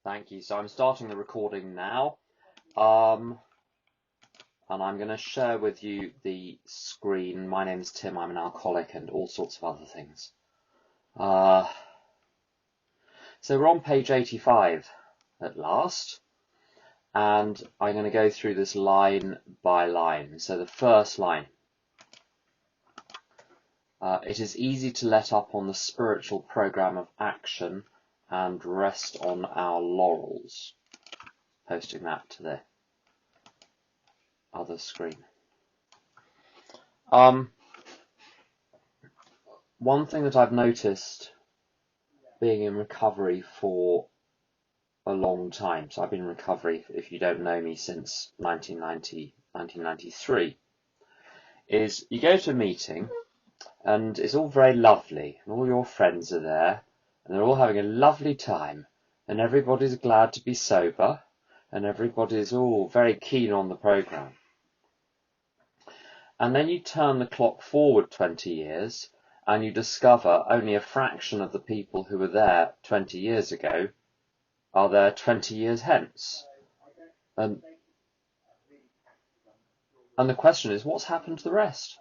Thank you. So I'm starting the recording now, and I'm going to share with you the screen. My name is Tim, I'm an alcoholic, and all sorts of other things. So we're on page 85 at last, and I'm going to go through this line by line. So the first line. It is easy to let up on the spiritual program of action and rest on our laurels. Posting that to the other screen. One thing that I've noticed being in recovery for a long time, so I've been in recovery, if you don't know me, since 1993, is you go to a meeting and it's all very lovely and all your friends are there and they're all having a lovely time and everybody's glad to be sober and everybody's all very keen on the program. And then you turn the clock forward 20 years and you discover only a fraction of the people who were there 20 years ago are there 20 years hence. And the question is, what's happened to the rest?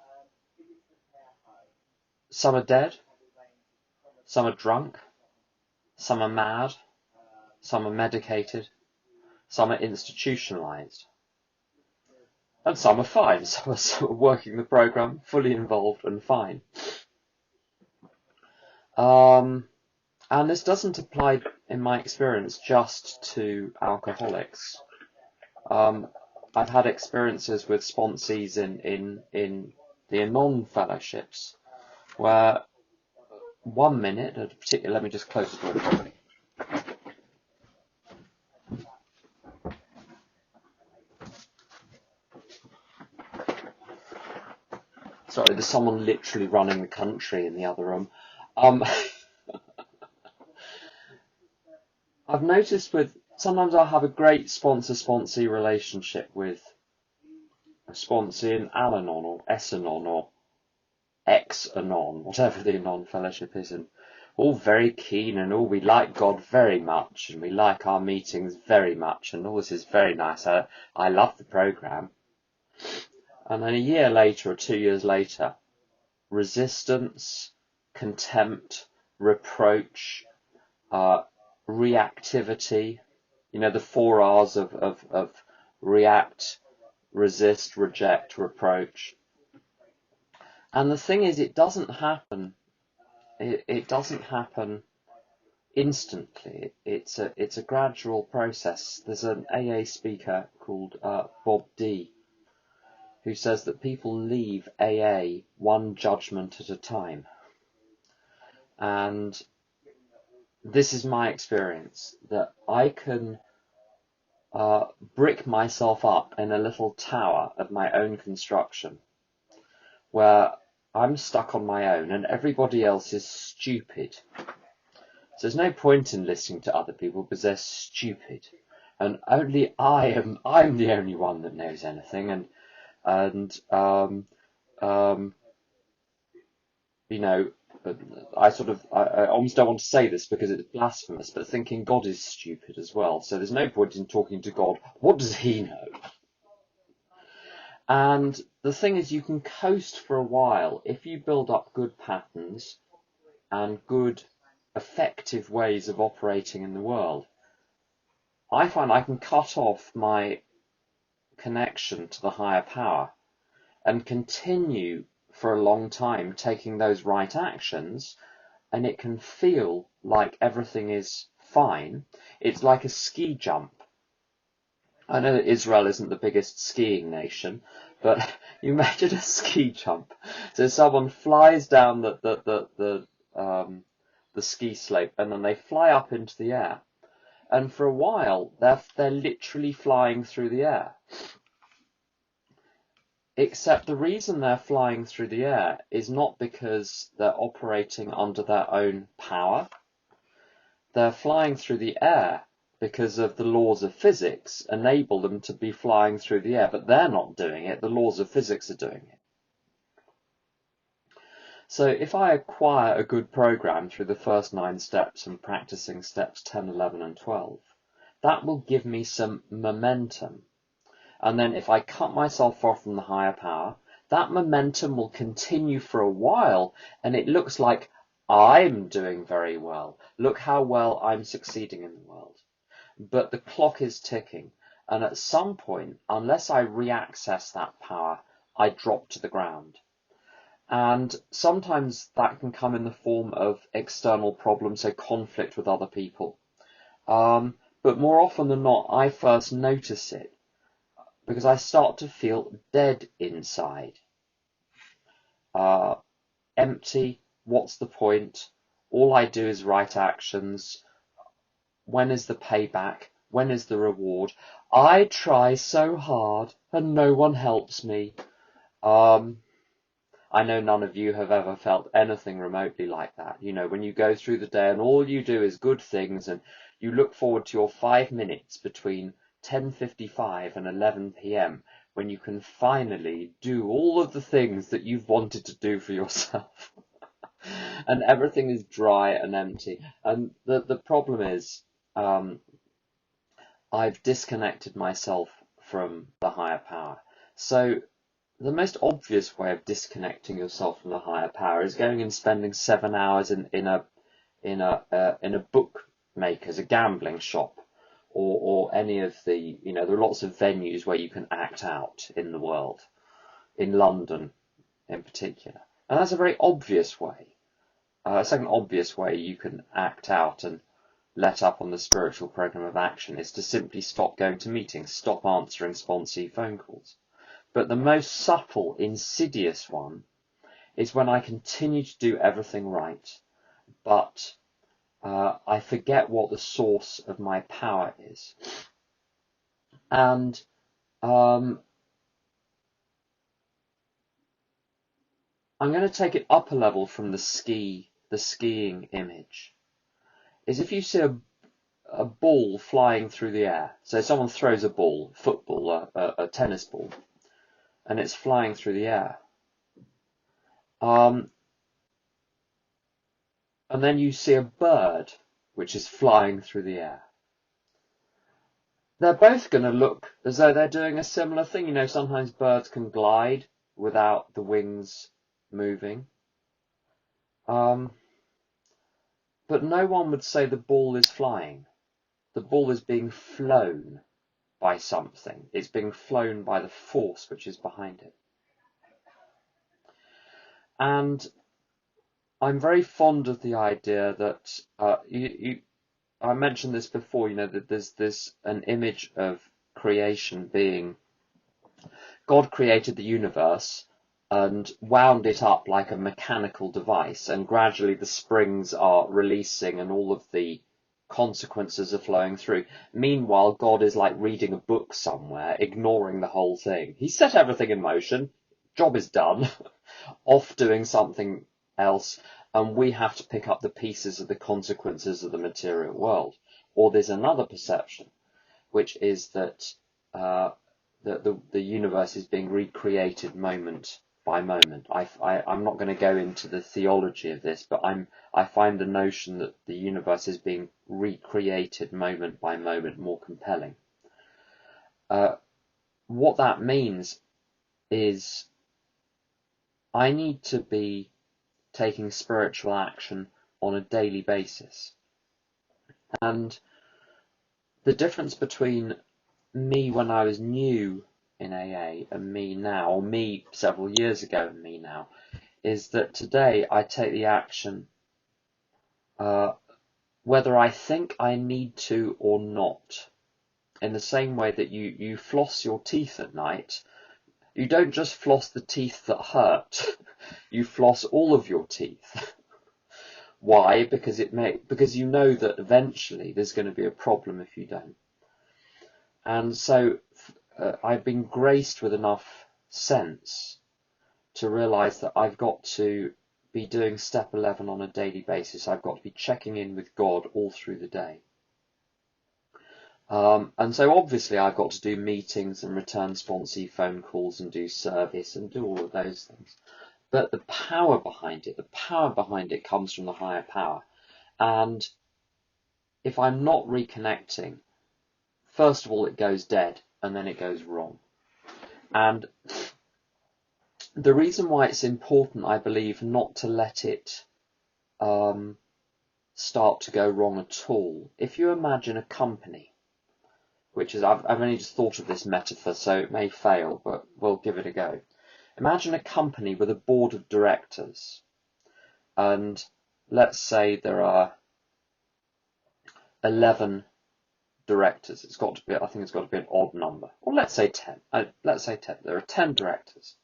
Some are dead, some are drunk, some are mad, some are medicated, some are institutionalized, and some are fine, some are working the program, fully involved and fine. And this doesn't apply, in my experience, just to alcoholics. I've had experiences with sponsees in the Anon fellowships, where 1 minute, at a particular, let me just close the door properly. Sorry, there's someone literally running the country in the other room. I've noticed sometimes I'll have a great sponsor-sponsee relationship with a sponsee in Al-Anon or S-Anon or X-Anon, whatever the Anon fellowship is, and all very keen and all we like God very much and we like our meetings very much and all this is very nice. I love the program. And then a year later or 2 years later, resistance, contempt, reproach, reactivity, the 4 R's of react, resist, reject, reproach. And the thing is, it doesn't happen. It doesn't happen instantly. It's a gradual process. There's an AA speaker called Bob D, who says that people leave AA one judgment at a time. And this is my experience, that I can brick myself up in a little tower of my own construction, where I'm stuck on my own and everybody else is stupid. So there's no point in listening to other people because they're stupid. And only I'm the only one that knows anything. And I almost don't want to say this because it's blasphemous, but thinking God is stupid as well. So there's no point in talking to God. What does he know? And the thing is, you can coast for a while if you build up good patterns and good, effective ways of operating in the world. I find I can cut off my connection to the higher power and continue for a long time taking those right actions, and it can feel like everything is fine. It's like a ski jump. I know that Israel isn't the biggest skiing nation, but you imagine a ski jump. So someone flies down the ski slope and then they fly up into the air, and for a while they're literally flying through the air. Except the reason they're flying through the air is not because they're operating under their own power. They're flying through the air because of the laws of physics enable them to be flying through the air, but they're not doing it, the laws of physics are doing it. So if I acquire a good program through the first 9 steps and practicing steps 10, 11 and 12, that will give me some momentum. And then if I cut myself off from the higher power, that momentum will continue for a while, and it looks like I'm doing very well. Look how well I'm succeeding in the world. But the clock is ticking, and at some point, unless I re-access that power, I drop to the ground. And sometimes that can come in the form of external problems, so conflict with other people. But more often than not, I first notice it because I start to feel dead inside. Empty, what's the point? All I do is right actions. When is the payback? When is the reward? I try so hard and no one helps me. I know none of you have ever felt anything remotely like that. You know, when you go through the day and all you do is good things, and you look forward to your 5 minutes between 10:55 and 11 p.m. when you can finally do all of the things that you've wanted to do for yourself. And everything is dry and empty. And the problem is, I've disconnected myself from the higher power. So the most obvious way of disconnecting yourself from the higher power is going and spending 7 hours in a bookmaker's, a gambling shop, or any of the, there are lots of venues where you can act out in the world, in London in particular. And that's a very obvious way. A second obvious way you can act out and let up on the spiritual program of action is to simply stop going to meetings, stop answering sponsee phone calls. But the most subtle, insidious one is when I continue to do everything right, but I forget what the source of my power is. And I'm going to take it up a level from the skiing image. Is if you see a ball flying through the air, so someone throws a ball, football, a tennis ball, and it's flying through the air. And then you see a bird which is flying through the air. They're both going to look as though they're doing a similar thing. Sometimes birds can glide without the wings moving. But no one would say the ball is flying. The ball is being flown by something. It's being flown by the force which is behind it. And I'm very fond of the idea that I mentioned this before, that there's an image of creation being God created the universe and wound it up like a mechanical device, and gradually the springs are releasing and all of the consequences are flowing through. Meanwhile, God is like reading a book somewhere, ignoring the whole thing. He set everything in motion, job is done, off doing something else, and we have to pick up the pieces of the consequences of the material world. Or there's another perception, which is that the universe is being recreated moment by moment. I'm not going to go into the theology of this, but I find the notion that the universe is being recreated moment by moment more compelling. What that means is I need to be taking spiritual action on a daily basis. And the difference between me when I was new in AA and me now, or me several years ago and me now, is that today I take the action whether I think I need to or not. In the same way that you floss your teeth at night, you don't just floss the teeth that hurt, you floss all of your teeth. Why? Because you know that eventually there's going to be a problem if you don't. And so I've been graced with enough sense to realise that I've got to be doing step 11 on a daily basis. I've got to be checking in with God all through the day. And so obviously I've got to do meetings and return sponsee phone calls and do service and do all of those things. But the power behind it comes from the higher power. And if I'm not reconnecting, first of all, it goes dead, and then it goes wrong. And the reason why it's important, I believe, not to let it start to go wrong at all. If you imagine a company, which is, I've only just thought of this metaphor, so it may fail, but we'll give it a go. Imagine a company with a board of directors, and let's say there are 11 directors. It's got to be, I think it's got to be an odd number, or let's say 10. Let's say 10. There are 10 directors,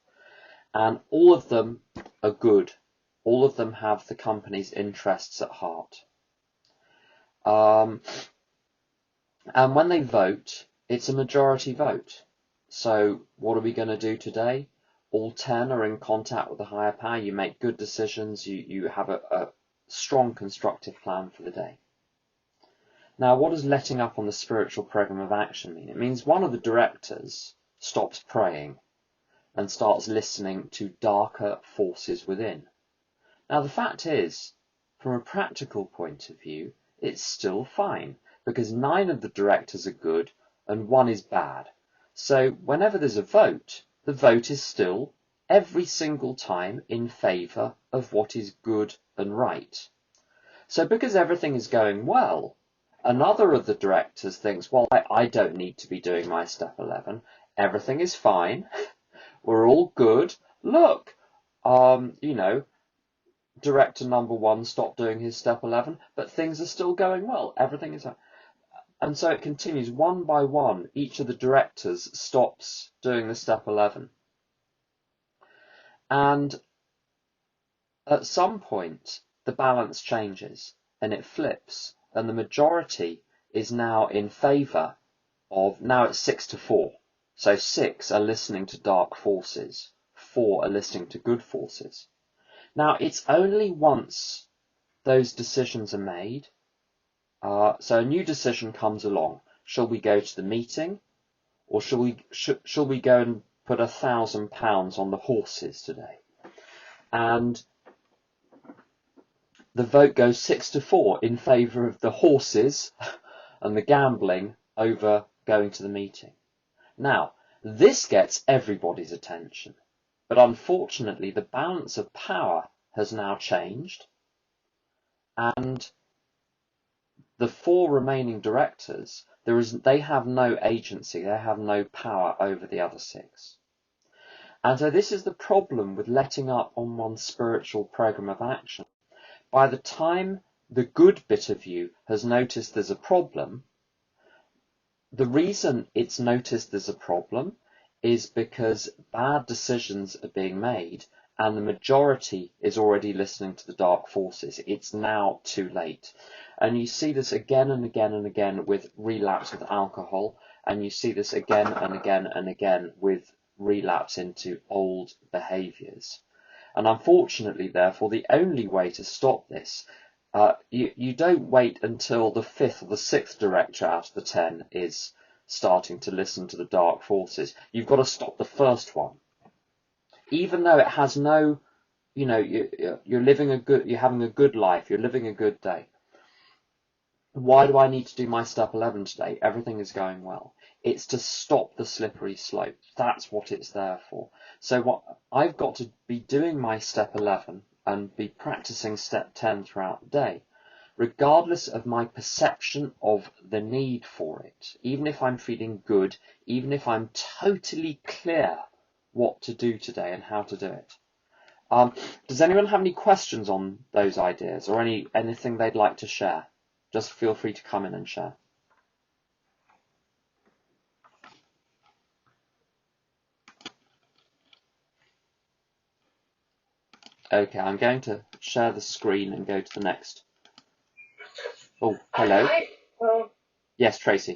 and all of them are good. All of them have the company's interests at heart. And when they vote, it's a majority vote. So what are we going to do today? All 10 are in contact with the higher power. You make good decisions. You have a strong constructive plan for the day. Now, what does letting up on the spiritual program of action mean? It means one of the directors stops praying and starts listening to darker forces within. Now, the fact is, from a practical point of view, it's still fine, because 9 of the directors are good and 1 is bad. So whenever there's a vote, the vote is still every single time in favour of what is good and right. So because everything is going well, another of the directors thinks, well, I don't need to be doing my step 11. Everything is fine. We're all good. Look, director number 1 stopped doing his step 11, but things are still going well. Everything is fine. And so it continues one by one. Each of the directors stops doing the step 11. And at some point, the balance changes and it flips. And the majority is now in favour of, now it's 6-4. So 6 are listening to dark forces. 4 are listening to good forces. Now, it's only once those decisions are made. So a new decision comes along. Shall we go to the meeting, or shall we go and put £1,000 on the horses today? And the vote goes 6-4 in favour of the horses and the gambling over going to the meeting. Now, this gets everybody's attention, but unfortunately the balance of power has now changed, and the 4 remaining directors, they have no agency, they have no power over the other 6. And so this is the problem with letting up on one's spiritual program of action. By the time the good bit of you has noticed there's a problem, the reason it's noticed there's a problem is because bad decisions are being made and the majority is already listening to the dark forces. It's now too late. And you see this again and again and again with relapse with alcohol, and you see this again and again and again with relapse into old behaviours. And unfortunately, therefore, the only way to stop this, you don't wait until the 5th or the 6th director out of the 10 is starting to listen to the dark forces. You've got to stop the first one. Even though it has no, you're living you're having a good life, you're living a good day. Why do I need to do my step 11 today? Everything is going well. It's to stop the slippery slope. That's what it's there for. So what I've got to be doing my step 11 and be practicing step 10 throughout the day, regardless of my perception of the need for it. Even if I'm feeling good, even if I'm totally clear what to do today and how to do it. Does anyone have any questions on those ideas or anything they'd like to share? Just feel free to come in and share. Okay, I'm going to share the screen and go to the next. Oh, hello. Yes, Tracy.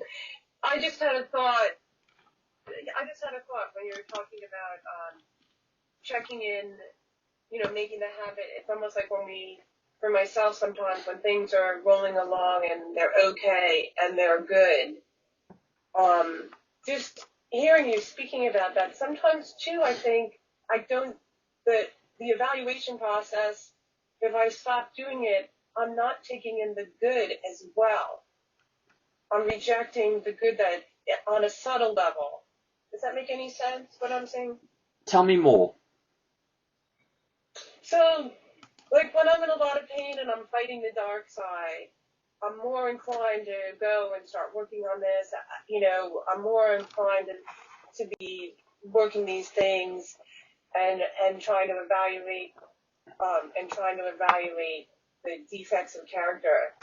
I just had a thought when you were talking about checking in, making the habit. It's almost like for myself sometimes when things are rolling along and they're okay and they're good, just hearing you speaking about that, sometimes too I think that the evaluation process, if I stop doing it, I'm not taking in the good as well. I'm rejecting the good that on a subtle level. Does that make any sense, what I'm saying? Tell me more. So, like when I'm in a lot of pain and I'm fighting the dark side, I'm more inclined to go and start working on this. You know, I'm more inclined to be working these things and trying to evaluate the defects of character.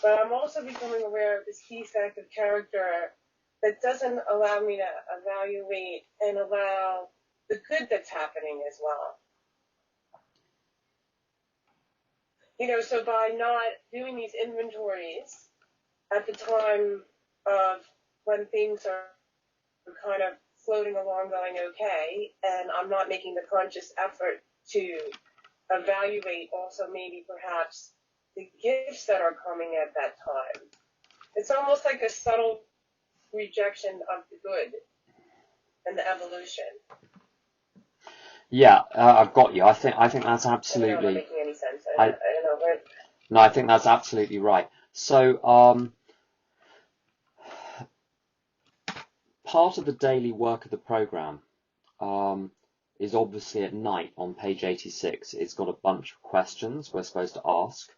But I'm also becoming aware of this defect of character that doesn't allow me to evaluate and allow the good that's happening as well. You know, so by not doing these inventories at the time of when things are kind of floating along going okay, and I'm not making the conscious effort to evaluate also maybe perhaps the gifts that are coming at that time. It's almost like a subtle rejection of the good and the evolution. Yeah, I've got you. I think that's absolutely. I don't know if I'm making any sense. I don't know, but no, I think that's absolutely right. So, part of the daily work of the program is obviously at night on page 86. It's got a bunch of questions we're supposed to ask,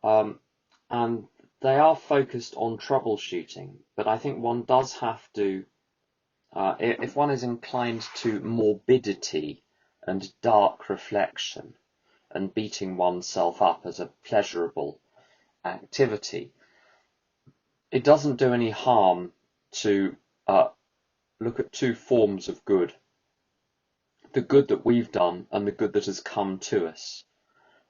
and they are focused on troubleshooting. But I think one does have to, if one is inclined to morbidity and dark reflection and beating oneself up as a pleasurable activity, it doesn't do any harm to look at two forms of good: the good that we've done and the good that has come to us,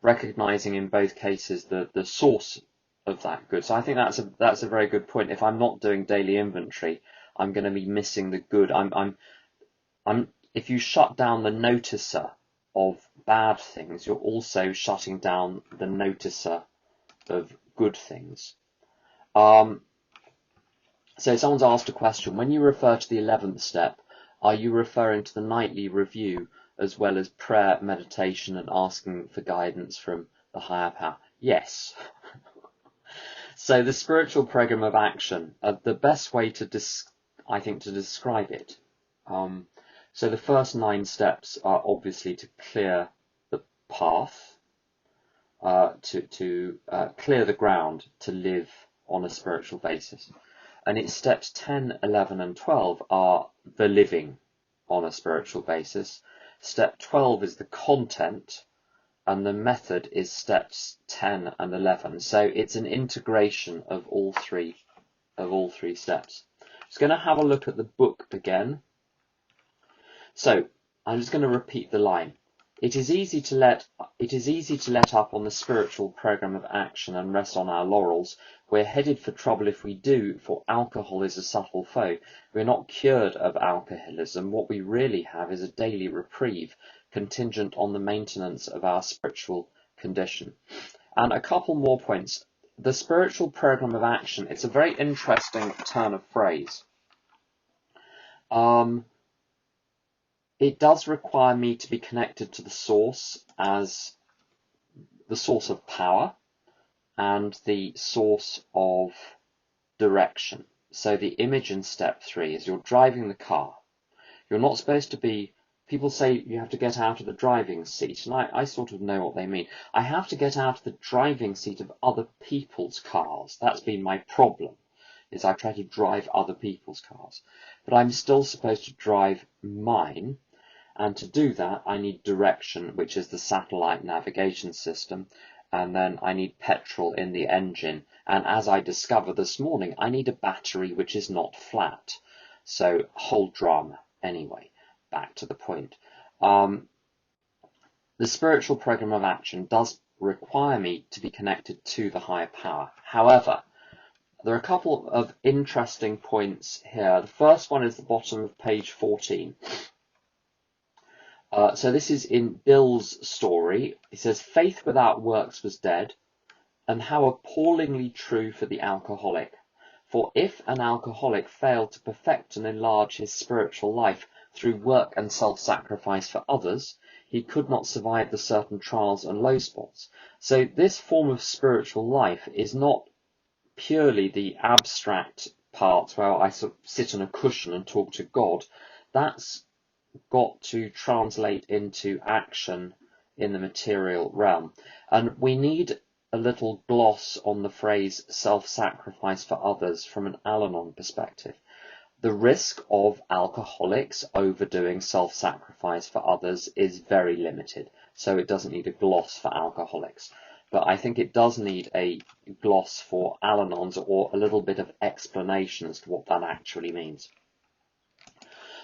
recognizing in both cases the source of that good. So I think that's a very good point. If I'm not doing daily inventory, I'm going to be missing the good. If you shut down the noticer of bad things, you're also shutting down the noticer of good things. So someone's asked a question: when you refer to the 11th step, are you referring to the nightly review as well as prayer, meditation, and asking for guidance from the higher power? Yes. So the spiritual program of action, the best way to describe it. So the first 9 steps are obviously to clear the path, to clear the ground to live on a spiritual basis. And its steps 10, 11, and 12 are the living on a spiritual basis. Step 12 is the content, and the method is steps 10 and 11. So it's an integration of all three steps. I'm just going to have a look at the book again. So I'm just going to repeat the line. It is easy to let up on the spiritual program of action and rest on our laurels. We're headed for trouble if we do, for alcohol is a subtle foe. We're not cured of alcoholism. What we really have is a daily reprieve, contingent on the maintenance of our spiritual condition. And a couple more points. The spiritual program of action, it's a very interesting turn of phrase. It does require me to be connected to the source as the source of power and the source of direction. So the image in step 3 is you're driving the car. You're not supposed to be, people say you have to get out of the driving seat, and I sort of know what they mean. I have to get out of the driving seat of other people's cars. That's been my problem, is I try to drive other people's cars. But I'm still supposed to drive mine. And to do that, I need direction, which is the satellite navigation system, and then I need petrol in the engine. And as I discovered this morning, I need a battery which is not flat. So, whole drama. Anyway, back to the point. The spiritual program of action does require me to be connected to the higher power. However, there are a couple of interesting points here. The first one is the bottom of page 14. So this is in Bill's story. He says, faith without works was dead, and how appallingly true for the alcoholic. For if an alcoholic failed to perfect and enlarge his spiritual life through work and self-sacrifice for others, he could not survive the certain trials and low spots. So this form of spiritual life is not purely the abstract part where I sort of sit on a cushion and talk to God, that's got to translate into action in the material realm. And we need a little gloss on the phrase self-sacrifice for others from an Al-Anon perspective. The risk of alcoholics overdoing self-sacrifice for others is very limited, so it doesn't need a gloss for alcoholics. But I think it does need a gloss for Al-Anons, or a little bit of explanation as to what that actually means.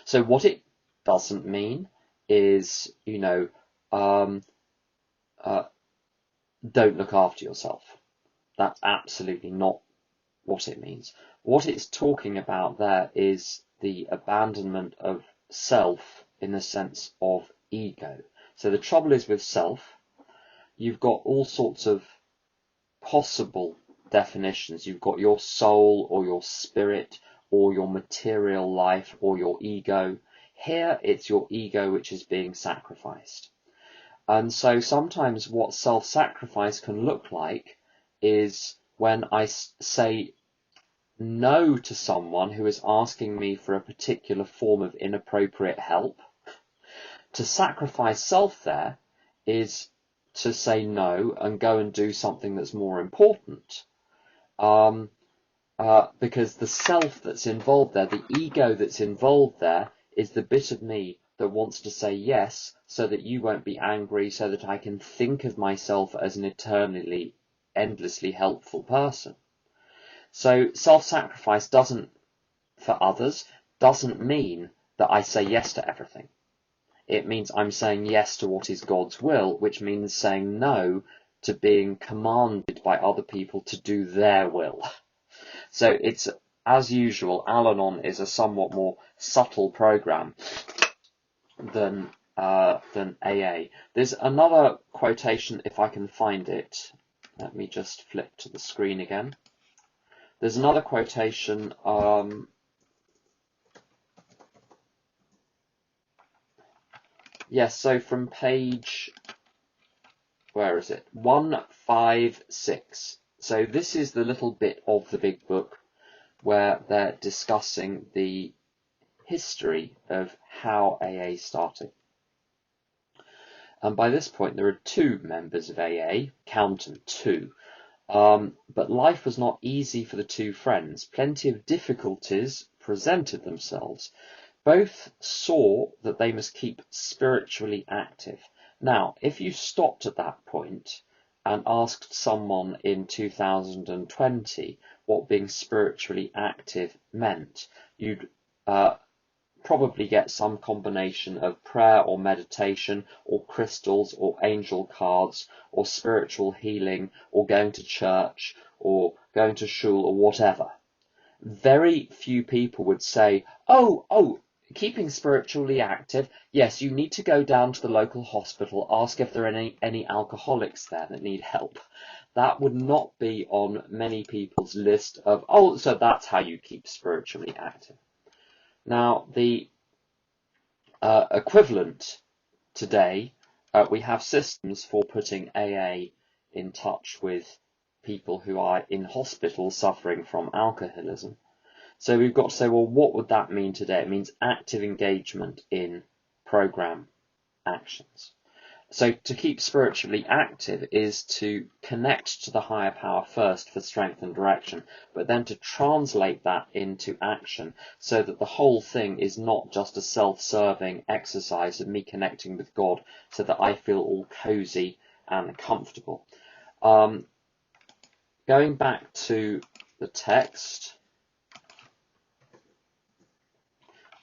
So what it doesn't mean is, don't look after yourself. That's absolutely not what it means. What it's talking about there is the abandonment of self in the sense of ego. So the trouble is with self, you've got all sorts of possible definitions. You've got your soul, or your spirit, or your material life, or your ego. Here it's your ego which is being sacrificed. And so sometimes what self-sacrifice can look like is when I say no to someone who is asking me for a particular form of inappropriate help. To sacrifice self there is to say no and go and do something that's more important. Because the self that's involved there, the ego that's involved there, is the bit of me that wants to say yes so that you won't be angry, so that I can think of myself as an eternally, endlessly helpful person. So self-sacrifice for others, doesn't mean that I say yes to everything. It means I'm saying yes to what is God's will, which means saying no to being commanded by other people to do their will. So it's, as usual, Al-Anon is a somewhat more subtle program than AA. There's another quotation, if I can find it. Let me just flip to the screen again. There's another quotation, yes, so from page, where is it? 156. So this is the little bit of the big book where they're discussing the history of how AA started. And by this point, there are 2 members of AA, count them, 2. But life was not easy for the 2 friends. Plenty of difficulties presented themselves. Both saw that they must keep spiritually active. Now, if you stopped at that point and asked someone in 2020 what being spiritually active meant, you'd probably get some combination of prayer or meditation, or crystals, or angel cards, or spiritual healing, or going to church, or going to shul, or whatever. Very few people would say, oh, keeping spiritually active, yes, you need to go down to the local hospital, ask if there are any alcoholics there that need help. That would not be on many people's list of, so that's how you keep spiritually active. Now, the equivalent today, we have systems for putting AA in touch with people who are in hospital suffering from alcoholism. So we've got to say, well, what would that mean today? It means active engagement in program actions. So to keep spiritually active is to connect to the higher power first for strength and direction, but then to translate that into action so that the whole thing is not just a self-serving exercise of me connecting with God so that I feel all cozy and comfortable. Going back to the text,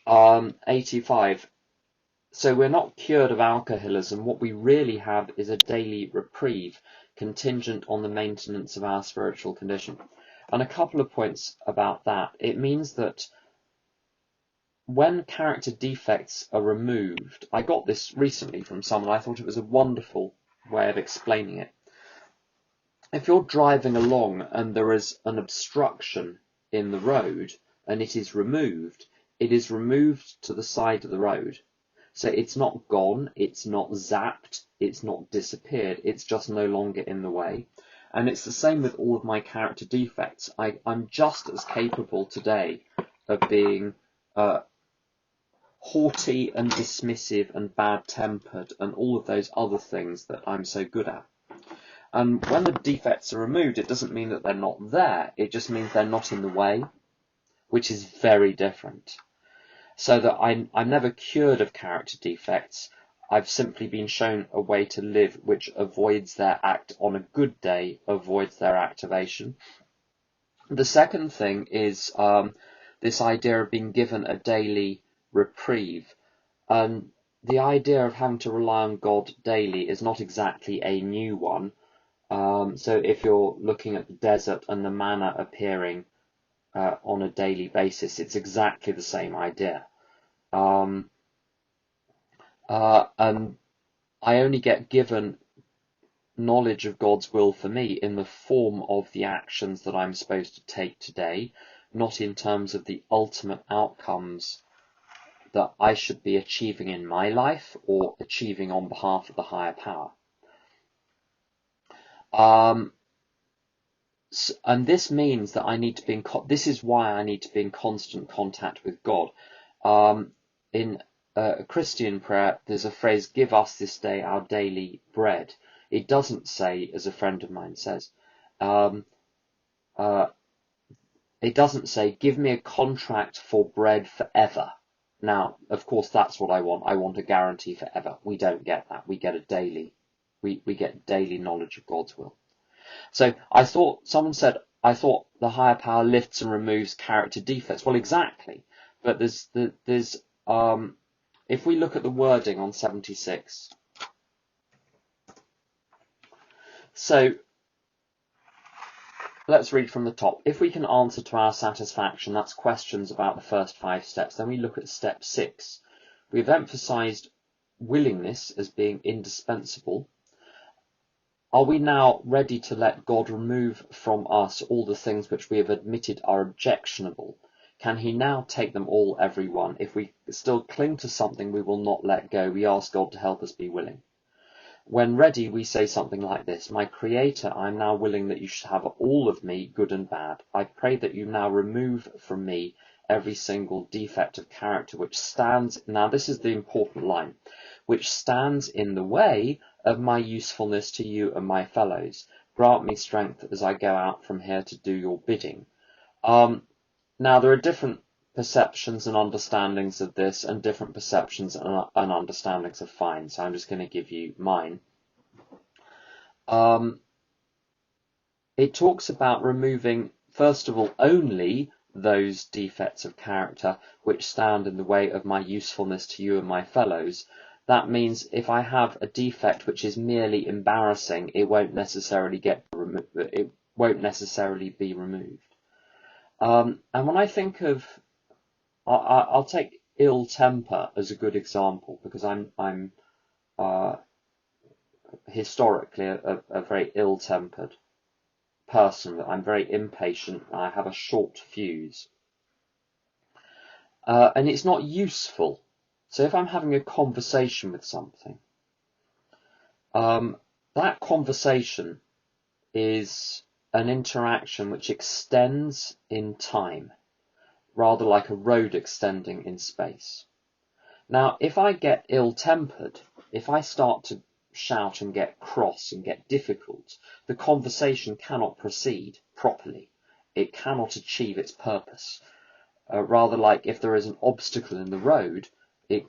85. So we're not cured of alcoholism. What we really have is a daily reprieve contingent on the maintenance of our spiritual condition. And a couple of points about that. It means that when character defects are removed, I got this recently from someone, I thought it was a wonderful way of explaining it. If you're driving along and there is an obstruction in the road and it is removed to the side of the road. So it's not gone, it's not zapped, it's not disappeared, it's just no longer in the way. And it's the same with all of my character defects. I'm just as capable today of being haughty and dismissive and bad-tempered and all of those other things that I'm so good at. And when the defects are removed, it doesn't mean that they're not there. It just means they're not in the way, which is very different. So that I'm never cured of character defects. I've simply been shown a way to live which avoids their act on a good day, avoids their activation. The second thing is this idea of being given a daily reprieve. And the idea of having to rely on God daily is not exactly a new one. So if you're looking at the desert and the manna appearing on a daily basis, it's exactly the same idea. And I only get given knowledge of God's will for me in the form of the actions that I'm supposed to take today, not in terms of the ultimate outcomes that I should be achieving in my life or achieving on behalf of the higher power. And this means that I need to be this is why I need to be in constant contact with God. In a Christian prayer, there's a phrase, "Give us this day our daily bread." It doesn't say, as a friend of mine says, it doesn't say, "Give me a contract for bread forever." Now, of course, that's what I want. I want a guarantee forever. We don't get that. We get a daily, we get daily knowledge of God's will. So I thought, someone said, I thought the higher power lifts and removes character defects. Well, exactly. But there's if we look at the wording on 76. So let's read from the top. If we can answer to our satisfaction, that's questions about the first 5 steps. Then we look at step 6. We've emphasized willingness as being indispensable. Are we now ready to let God remove from us all the things which we have admitted are objectionable? Can he now take them all, every one? If we still cling to something we will not let go, we ask God to help us be willing. When ready, we say something like this: "My Creator, I am now willing that you should have all of me, good and bad. I pray that you now remove from me every single defect of character which stands," now this is the important line, "which stands in the way of my usefulness to you and my fellows. Grant me strength as I go out from here to do your bidding." Now, there are different perceptions and understandings of this, and different perceptions and understandings of fine, so I'm just going to give you mine. It talks about removing, first of all, only those defects of character which stand in the way of my usefulness to you and my fellows. That means if I have a defect which is merely embarrassing, it won't necessarily be removed. And when I think of, I'll take ill temper as a good example, because I'm historically a very ill-tempered person. I'm very impatient. I have a short fuse, and it's not useful. So if I'm having a conversation with something, that conversation is an interaction which extends in time, rather like a road extending in space. Now, if I get ill-tempered, if I start to shout and get cross and get difficult, the conversation cannot proceed properly. It cannot achieve its purpose. Rather like if there is an obstacle in the road, the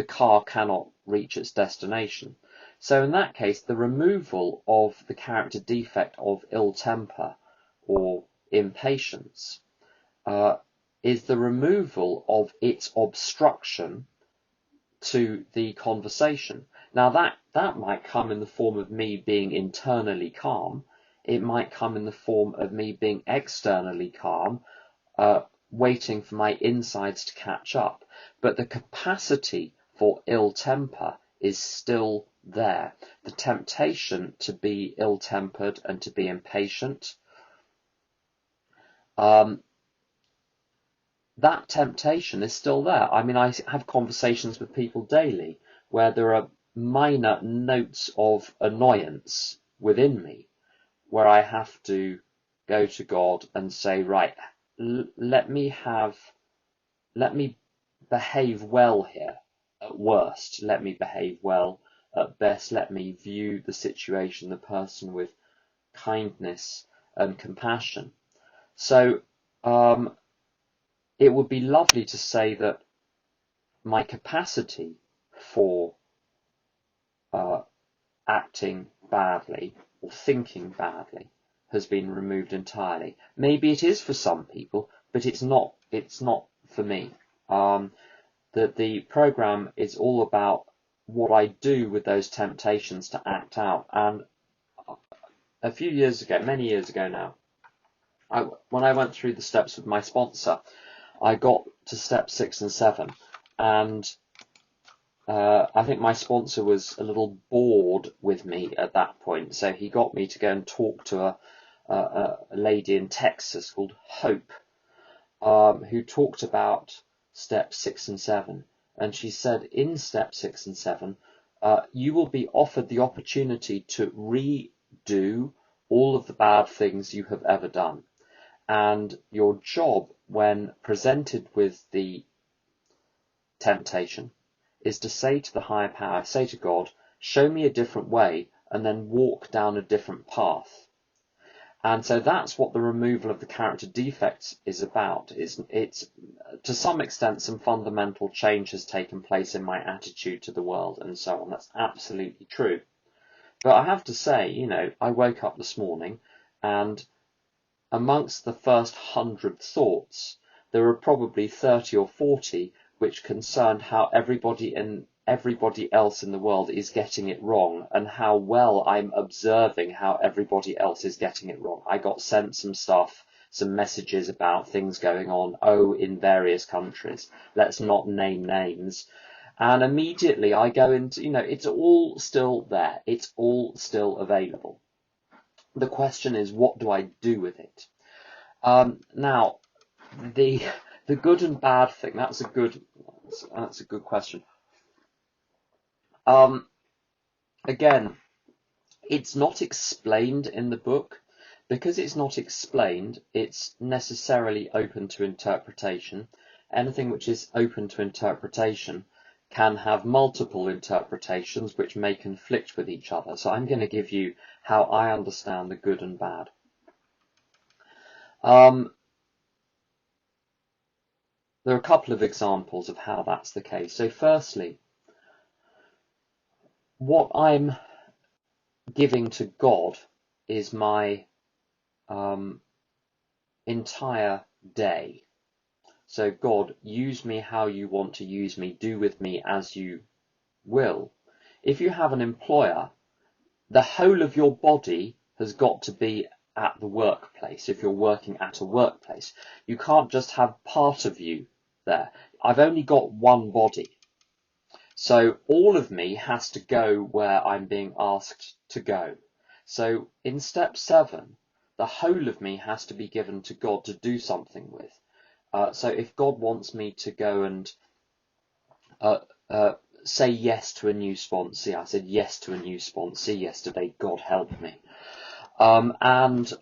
car cannot reach its destination. So in that case, the removal of the character defect of ill temper or impatience is the removal of its obstruction to the conversation. Now that might come in the form of me being internally calm. It might come in the form of me being externally calm, waiting for my insides to catch up. But the capacity for ill temper is still there. The temptation to be ill-tempered and to be impatient, that temptation is still there. I mean, I have conversations with people daily where there are minor notes of annoyance within me, where I have to go to God and say, right, let me behave well here. At worst, let me behave well. At best, let me view the situation, the person, with kindness and compassion. So it would be lovely to say that my capacity for acting badly or thinking badly has been removed entirely. Maybe it is for some people, but it's not for me. The program is all about what I do with those temptations to act out. And a few years ago, many years ago now, when I went through the steps with my sponsor, I got to step 6 and 7, and I think my sponsor was a little bored with me at that point, so he got me to go and talk to a lady in Texas called Hope, who talked about step 6 and 7. And she said, in step 6 and 7, you will be offered the opportunity to redo all of the bad things you have ever done. And your job, when presented with the temptation, is to say to the higher power, say to God, show me a different way, and then walk down a different path. And so that's what the removal of the character defects is about. It's to some extent, some fundamental change has taken place in my attitude to the world and so on. That's absolutely true. But I have to say, I woke up this morning, and amongst the first 100 thoughts, there were probably 30 or 40 which concerned how everybody else in the world is getting it wrong, and how well I'm observing how everybody else is getting it wrong. I got sent some stuff, some messages about things going on, in various countries. Let's not name names. And immediately I go into, it's all still there. It's all still available. The question is, what do I do with it? Now, the good and bad thing, that's a good question. Again, it's not explained in the book. Because it's not explained, it's necessarily open to interpretation. Anything which is open to interpretation can have multiple interpretations which may conflict with each other. So I'm going to give you how I understand the good and bad. There are a couple of examples of how that's the case. So firstly, what I'm giving to God is my entire day. So God, use me how you want to use me, do with me as you will. If you have an employer, the whole of your body has got to be at the workplace. If you're working at a workplace, you can't just have part of you there. I've only got one body. So all of me has to go where I'm being asked to go. So in step 7, the whole of me has to be given to God to do something with. So if God wants me to go and say yes to a new sponsee, I said yes to a new sponsee yesterday, God help me. And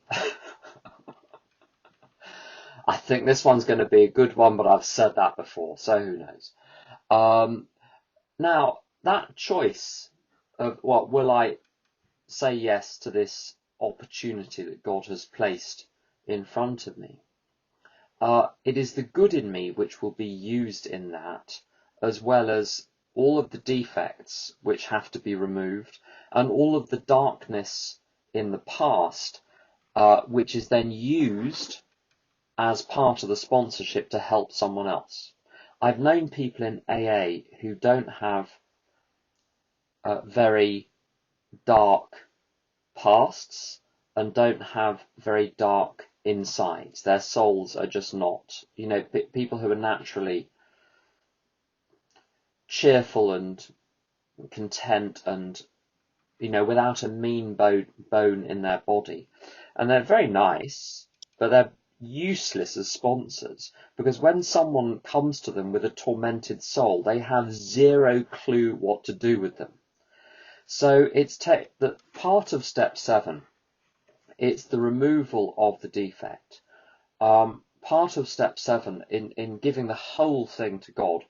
I think this one's going to be a good one, but I've said that before, so who knows. Now, that choice of what will I say yes to this opportunity that God has placed in front of me, it is the good in me which will be used in that, as well as all of the defects which have to be removed, and all of the darkness in the past, which is then used as part of the sponsorship to help someone else. I've known people in AA who don't have very dark pasts and don't have very dark insides. Their souls are just not, people who are naturally cheerful and content and, without a mean bone in their body. And they're very nice, but they're useless as sponsors, because when someone comes to them with a tormented soul, they have zero clue what to do with them. So it's that part of step 7 it's the removal of the defect. Part of step 7 in giving the whole thing to God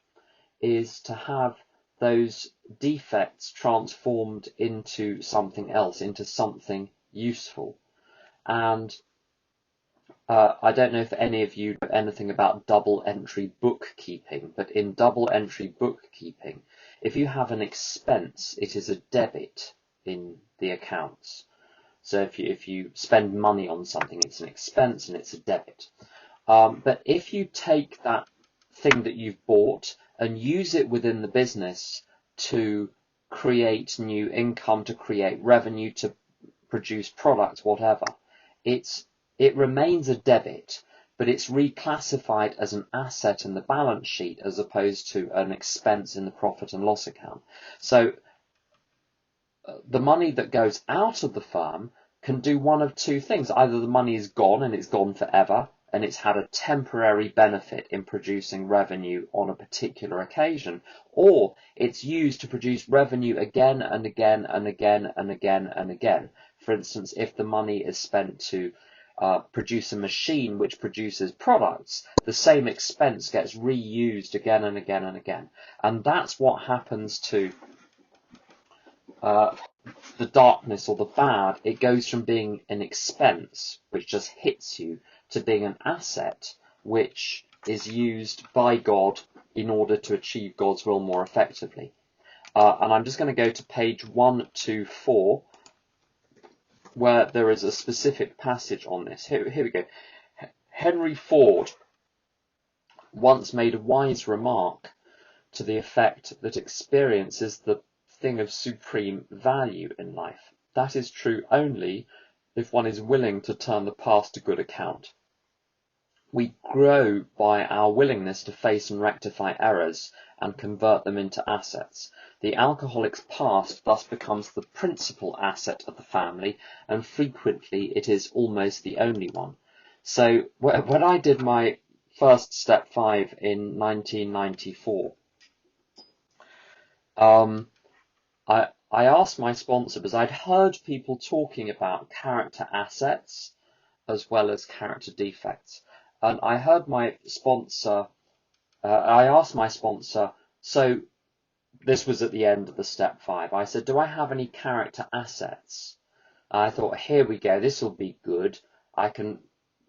is to have those defects transformed into something else, into something useful. And I don't know if any of you know anything about double entry bookkeeping, but in double entry bookkeeping, if you have an expense, it is a debit in the accounts. So if you spend money on something, it's an expense and it's a debit. But if you take that thing that you've bought and use it within the business to create new income, to create revenue, to produce products, whatever, it remains a debit, but it's reclassified as an asset in the balance sheet as opposed to an expense in the profit and loss account. So the money that goes out of the firm can do one of two things. Either the money is gone and it's gone forever, and it's had a temporary benefit in producing revenue on a particular occasion, or it's used to produce revenue again and again and again and again and again. For instance, if the money is spent to produce a machine which produces products, the same expense gets reused again and again and again. And that's what happens to the darkness or the bad. It goes from being an expense, which just hits you, to being an asset, which is used by God in order to achieve God's will more effectively. And I'm just going to go to page 124, where there is a specific passage on this. Here we go. Henry Ford once made a wise remark to the effect that experience is the thing of supreme value in life. That is true only if one is willing to turn the past to good account. We grow by our willingness to face and rectify errors and convert them into assets. The alcoholic's past thus becomes the principal asset of the family, and frequently it is almost the only one. So when I did my first step 5 in 1994, I asked my sponsor, because I'd heard people talking about character assets as well as character defects. And I heard my sponsor, I asked my sponsor, so this was at the end of the step 5. I said, do I have any character assets? I thought, here we go, this will be good. I can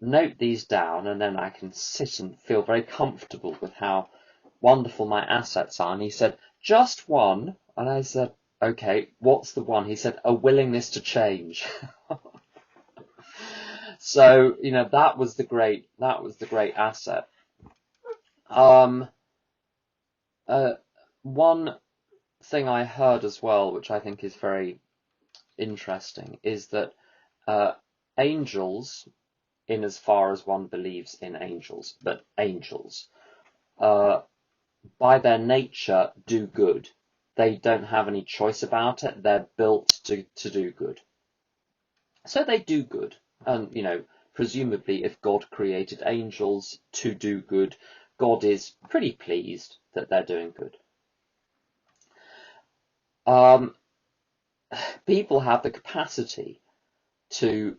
note these down and then I can sit and feel very comfortable with how wonderful my assets are. And he said, just one. And I said, okay, what's the one? He said, a willingness to change. So, that was the great asset. One thing I heard as well, which I think is very interesting, is that angels, in as far as one believes in angels, but angels, by their nature, do good. They don't have any choice about it. They're built to do good. So they do good. And, presumably if God created angels to do good, God is pretty pleased that they're doing good. People have the capacity to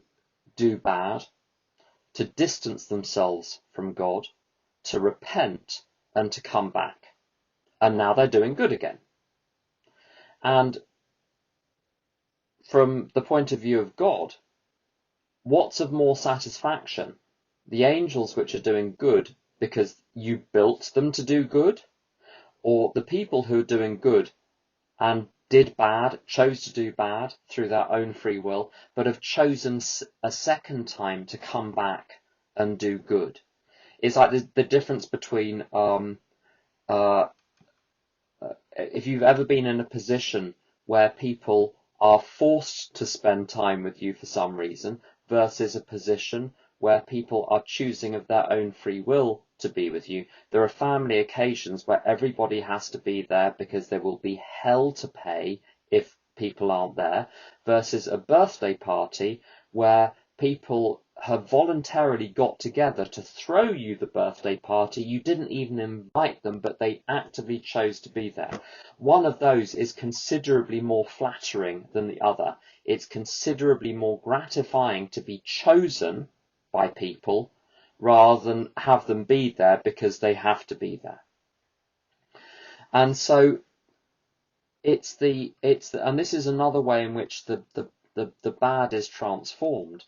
do bad, to distance themselves from God, to repent, and to come back. And now they're doing good again. And from the point of view of God, what's of more satisfaction? The angels which are doing good because you built them to do good? Or the people who are doing good and did bad, chose to do bad through their own free will, but have chosen a second time to come back and do good? It's like the difference between if you've ever been in a position where people are forced to spend time with you for some reason versus a position where people are choosing of their own free will to be with you. There are family occasions where everybody has to be there because there will be hell to pay if people aren't there, versus a birthday party where people have voluntarily got together to throw you the birthday party. You didn't even invite them, but they actively chose to be there. One of those is considerably more flattering than the other. It's considerably more gratifying to be chosen by people rather than have them be there because they have to be there. And so and this is another way in which the bad is transformed.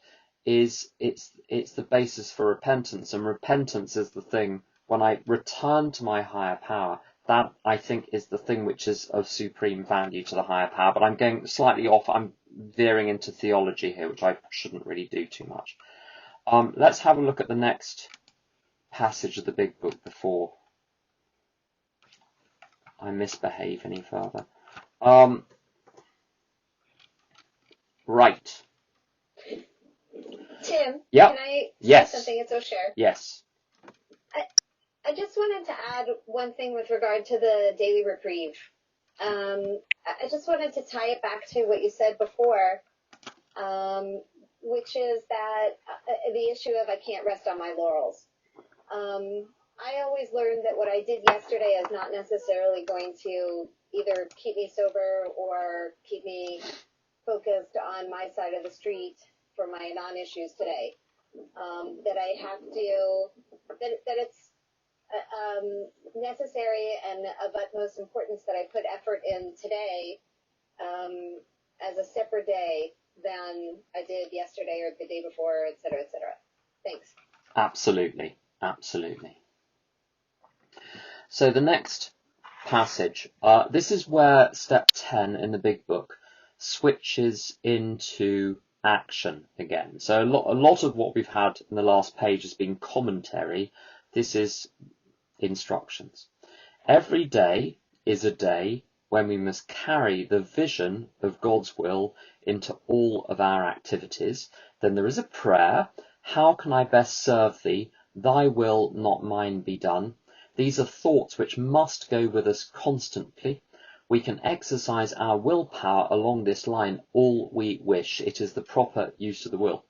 It's the basis for repentance, and repentance is the thing, when I return to my higher power, that I think is the thing which is of supreme value to the higher power. But I'm going slightly off, I'm veering into theology here, which I shouldn't really do too much. Let's have a look at the next passage of the big book before I misbehave any further. Right. Tim, Yep. can I say Yes. something? It's O'Share. Yes. I just wanted to add one thing with regard to the daily reprieve. I just wanted to tie it back to what you said before, which is that the issue of I can't rest on my laurels. I always learned that what I did yesterday is not necessarily going to either keep me sober or keep me focused on my side of the street for my non-issues today. That I have to, that it's necessary and of utmost importance that I put effort in today as a separate day than I did yesterday or the day before, et cetera, et cetera. Thanks. Absolutely. Absolutely. So the next passage, this is where step 10 in the big book switches into action again. So a lot of what we've had in the last page has been commentary. This is instructions. Every day is a day when we must carry the vision of God's will into all of our activities. Then there is a prayer. How can I best serve thee? Thy will, not mine, be done. These are thoughts which must go with us constantly. We can exercise our willpower along this line all we wish. It is the proper use of the will.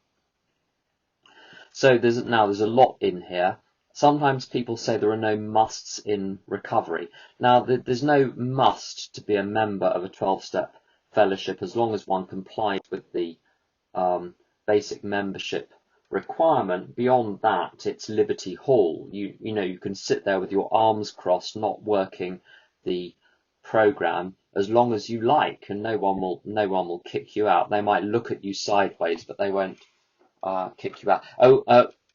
So there's a lot in here. Sometimes people say there are no musts in recovery. Now, there's no must to be a member of a 12-step fellowship as long as one complies with the basic membership requirement. Beyond that, it's Liberty Hall. You can sit there with your arms crossed, not working the program as long as you like, and no one will kick you out. They might look at you sideways, but they won't kick you out.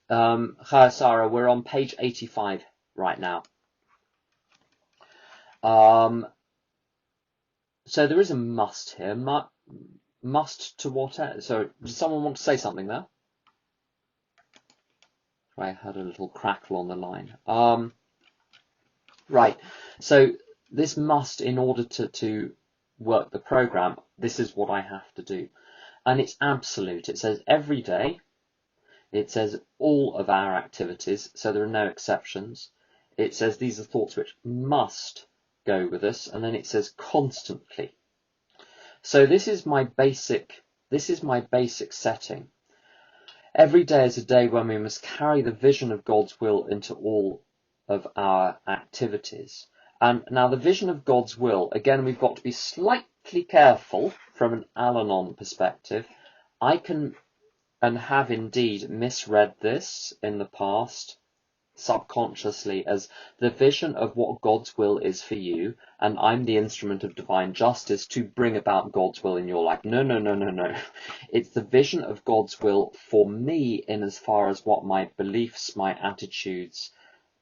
Hi Sarah, we're on page 85 right now. So there is a must here. Must to what? So does someone want to say something there? I had a little crackle on the line. Right. So this must, in order to work the program, this is what I have to do. And it's absolute. It says every day. It says all of our activities, so there are no exceptions. It says these are thoughts which must go with us, and then it says constantly. So this is my basic setting. Every day is a day when we must carry the vision of God's will into all of our activities. And now the vision of God's will, again, we've got to be slightly careful from an Al-Anon perspective. I can and have indeed misread this in the past subconsciously as the vision of what God's will is for you, and I'm the instrument of divine justice to bring about God's will in your life. No. It's the vision of God's will for me in as far as what my beliefs, my attitudes,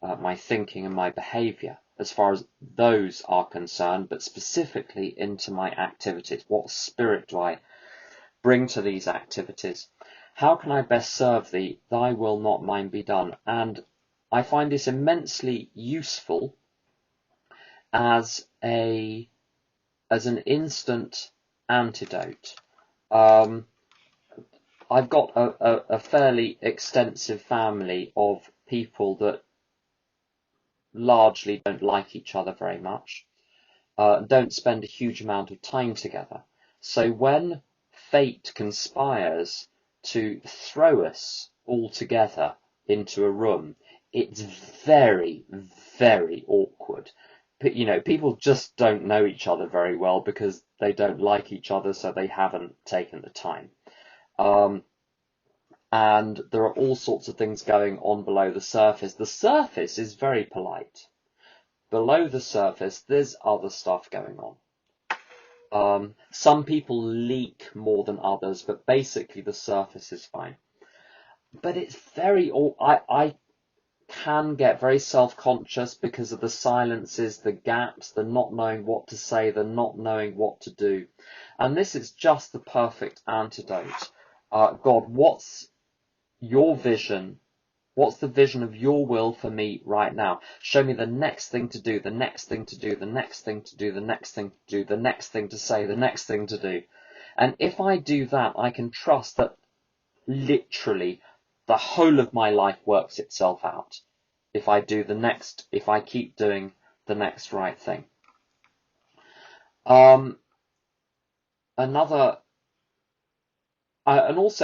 my thinking and my behaviour, as far as those are concerned, but specifically into my activities. What spirit do I bring to these activities? How can I best serve thee? Thy will, not mine, be done. And I find this immensely useful as an instant antidote. I've got a fairly extensive family of people that largely don't like each other very much, don't spend a huge amount of time together. So when fate conspires to throw us all together into a room, it's very, very awkward. You know, people just don't know each other very well because they don't like each other, so they haven't taken the time. And there are all sorts of things going on below the surface. The surface is very polite. Below the surface, there's other stuff going on. Some people leak more than others, but basically the surface is fine. But it's very, I can get very self-conscious because of the silences, the gaps, the not knowing what to say, the not knowing what to do. And this is just the perfect antidote. God, what's your vision? What's the vision of your will for me right now? Show me the next thing to do, the next thing to do, the next thing to do, the next thing to do, the next thing to say, the next thing to do. And if I do that, I can trust that literally the whole of my life works itself out. If I keep doing the next right thing. And also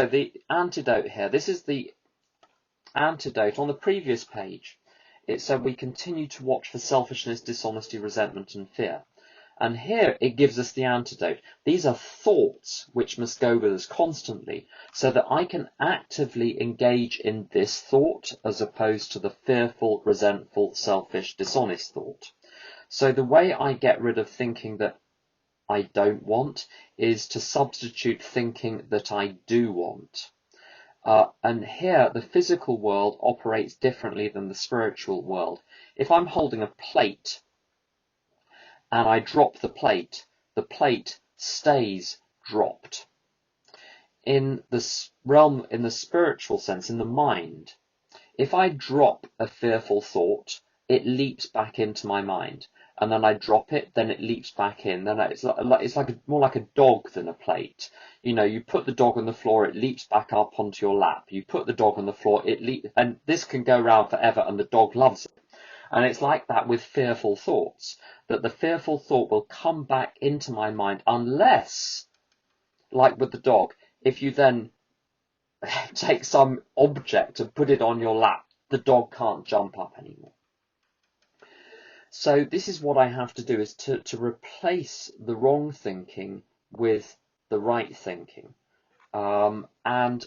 the antidote here. This is the antidote. On the previous page, it said we continue to watch for selfishness, dishonesty, resentment, and fear. And here it gives us the antidote. These are thoughts which must go with us constantly, so that I can actively engage in this thought as opposed to the fearful, resentful, selfish, dishonest thought. So the way I get rid of thinking that I don't want is to substitute thinking that I do want. And here the physical world operates differently than the spiritual world. If I'm holding a plate and I drop the plate stays dropped. In the realm, in the spiritual sense, in the mind, if I drop a fearful thought, it leaps back into my mind. And then I drop it, then it leaps back in. Then it's more like a dog than a plate. You know, you put the dog on the floor, it leaps back up onto your lap. You put the dog on the floor, and this can go around forever, and the dog loves it. And it's like that with fearful thoughts, that the fearful thought will come back into my mind unless, like with the dog, if you then take some object and put it on your lap, the dog can't jump up anymore. So this is what I have to do, is to replace the wrong thinking with the right thinking. And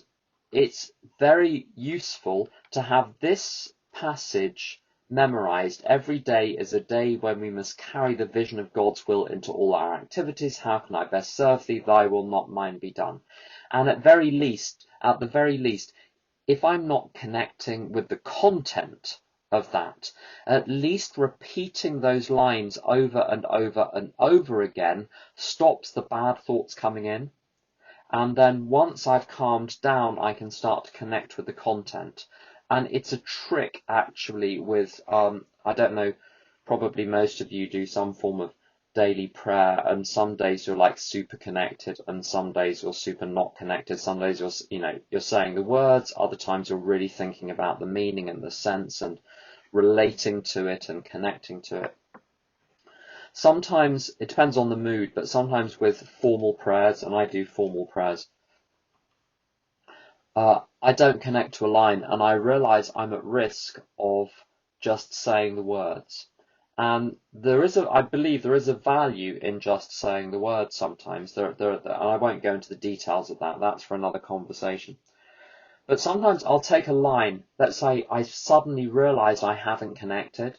it's very useful to have this passage memorized. Every day is a day when we must carry the vision of God's will into all our activities. How can I best serve thee? Thy will, not mine, be done. And at the very least, if I'm not connecting with the content of that, at least repeating those lines over and over and over again stops the bad thoughts coming in. And then once I've calmed down, I can start to connect with the content. And it's a trick, actually, with, I don't know, probably most of you do some form of daily prayer, and some days you're like super connected, and some days you're super not connected. Some days you're saying the words, other times you're really thinking about the meaning and the sense and relating to it and connecting to it. Sometimes it depends on the mood, but sometimes with formal prayers, and I do formal prayers, I don't connect to a line, and I realize I'm at risk of just saying the words. And I believe there is a value in just saying the words sometimes. And I won't go into the details of that. That's for another conversation. But sometimes I'll take a line. Let's say I suddenly realize I haven't connected.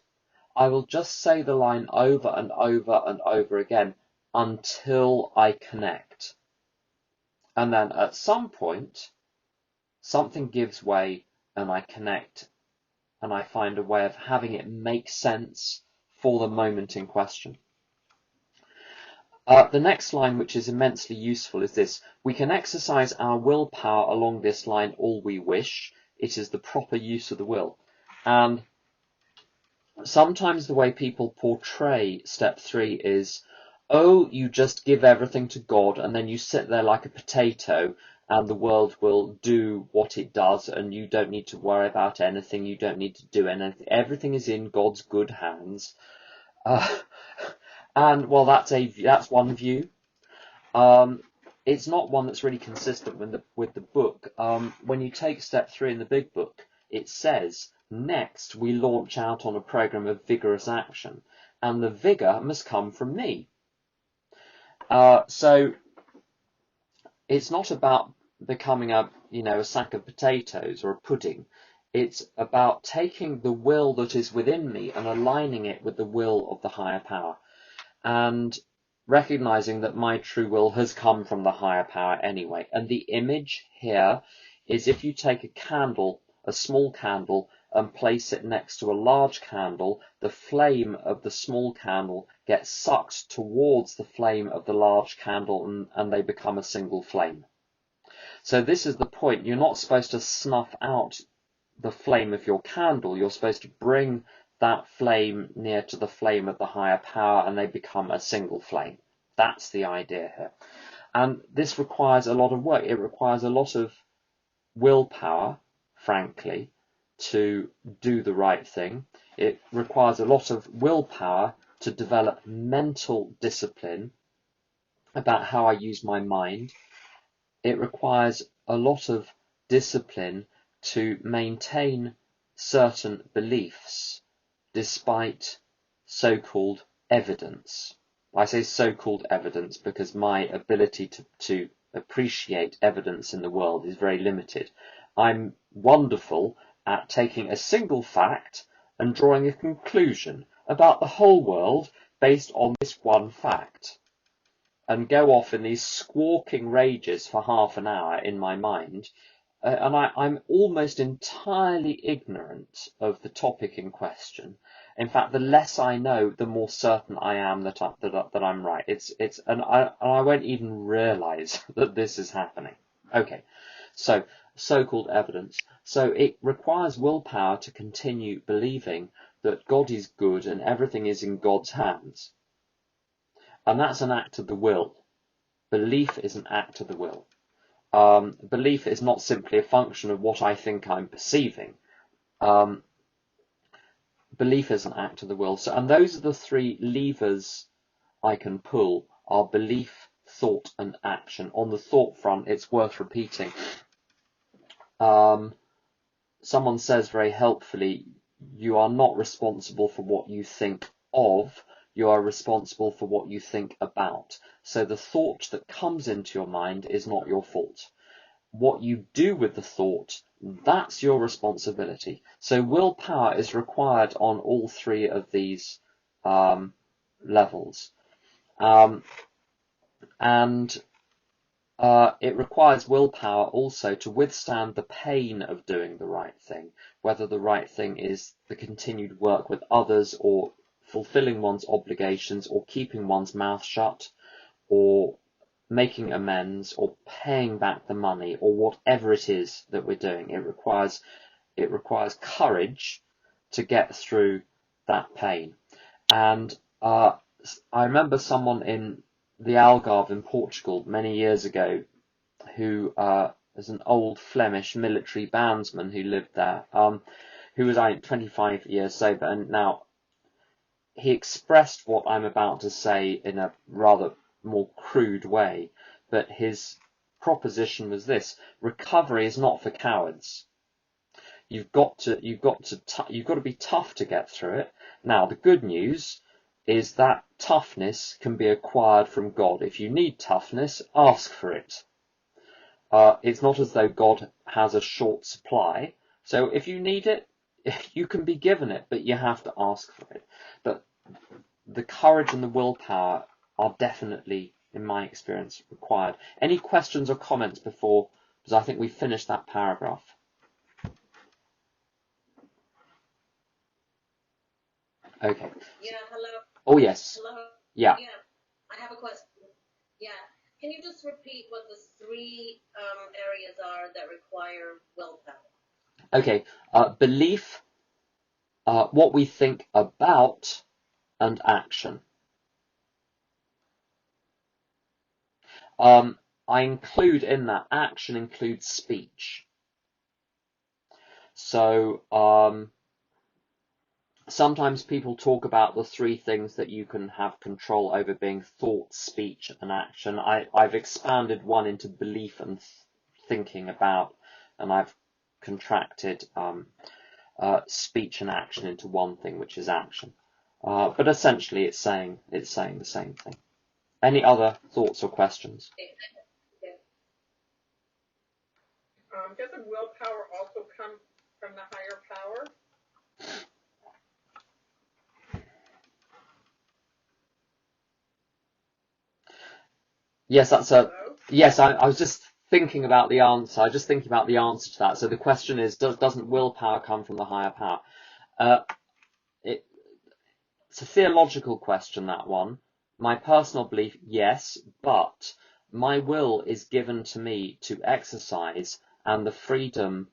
I will just say the line over and over and over again until I connect. And then at some point, something gives way and I connect, and I find a way of having it make sense for the moment in question. The next line, which is immensely useful, is this: we can exercise our willpower along this line all we wish. It is the proper use of the will. And sometimes the way people portray step 3 is, oh, you just give everything to God and then you sit there like a potato and the world will do what it does and you don't need to worry about anything, you don't need to do anything, everything is in God's good hands. And well, that's one view. it's not one that's really consistent with the book. When you take step 3 in the big book, it says, next we launch out on a program of vigorous action, and the vigor must come from me. So it's not about becoming a sack of potatoes or a pudding. It's about taking the will that is within me and aligning it with the will of the higher power, and recognizing that my true will has come from the higher power anyway. And the image here is, if you take a candle, a small candle, and place it next to a large candle, the flame of the small candle gets sucked towards the flame of the large candle, and they become a single flame. So this is the point. You're not supposed to snuff out the flame of your candle. You're supposed to bring that flame near to the flame of the higher power, and they become a single flame. That's the idea here. And this requires a lot of work. It requires a lot of willpower, frankly, to do the right thing. It requires a lot of willpower to develop mental discipline about how I use my mind. It requires a lot of discipline to maintain certain beliefs despite so-called evidence. I say so-called evidence because my ability to appreciate evidence in the world is very limited. I'm wonderful at taking a single fact and drawing a conclusion about the whole world based on this one fact, and go off in these squawking rages for half an hour in my mind. And I'm almost entirely ignorant of the topic in question. In fact, the less I know, the more certain I am that I'm right. And I won't even realise that this is happening. Okay, so-called evidence. So it requires willpower to continue believing that God is good and everything is in God's hands. And that's an act of the will. Belief is an act of the will. Belief is not simply a function of what I think I'm perceiving. Belief is an act of the will. And those are the 3 levers I can pull, are belief, thought, and action. On the thought front, it's worth repeating. Someone says very helpfully, you are not responsible for what you think of, you are responsible for what you think about. So the thought that comes into your mind is not your fault. What you do with the thought, that's your responsibility. So willpower is required on all 3 of these levels. It requires willpower also to withstand the pain of doing the right thing, whether the right thing is the continued work with others, or fulfilling one's obligations, or keeping one's mouth shut, or making amends, or paying back the money, or whatever it is that we're doing. It requires courage to get through that pain. And I remember someone in the Algarve in Portugal many years ago, who is an old Flemish military bandsman who lived there, who was 25 years sober, and now he expressed what I'm about to say in a rather more crude way, but his proposition was this: recovery is not for cowards. You've got to be tough to get through it. Now, the good news is that toughness can be acquired from God. If you need toughness, ask for it. It's not as though God has a short supply. So if you need it, you can be given it, but you have to ask for it. But the courage and the willpower are definitely, in my experience, required. Any questions or comments before, because I think we've finished that paragraph. Okay. Yeah, hello. Oh, yes. Hello. Yeah. Yeah, I have a question. Yeah. Can you just repeat what the 3 areas are that require willpower? Okay. Belief, what we think about, and action. I include in that, action includes speech. So sometimes people talk about the three things that you can have control over being thought, speech, and action. I've expanded one into belief and thinking about, and I've contracted speech and action into one thing, which is action. But essentially, it's saying the same thing. Any other thoughts or questions? Doesn't willpower also come from the higher power? Yes, that's a. Hello? Yes, I was just thinking about the answer. I was just thinking about the answer to that. So the question is, doesn't willpower come from the higher power? It's a theological question, that one. My personal belief, yes, but my will is given to me to exercise, and the freedom,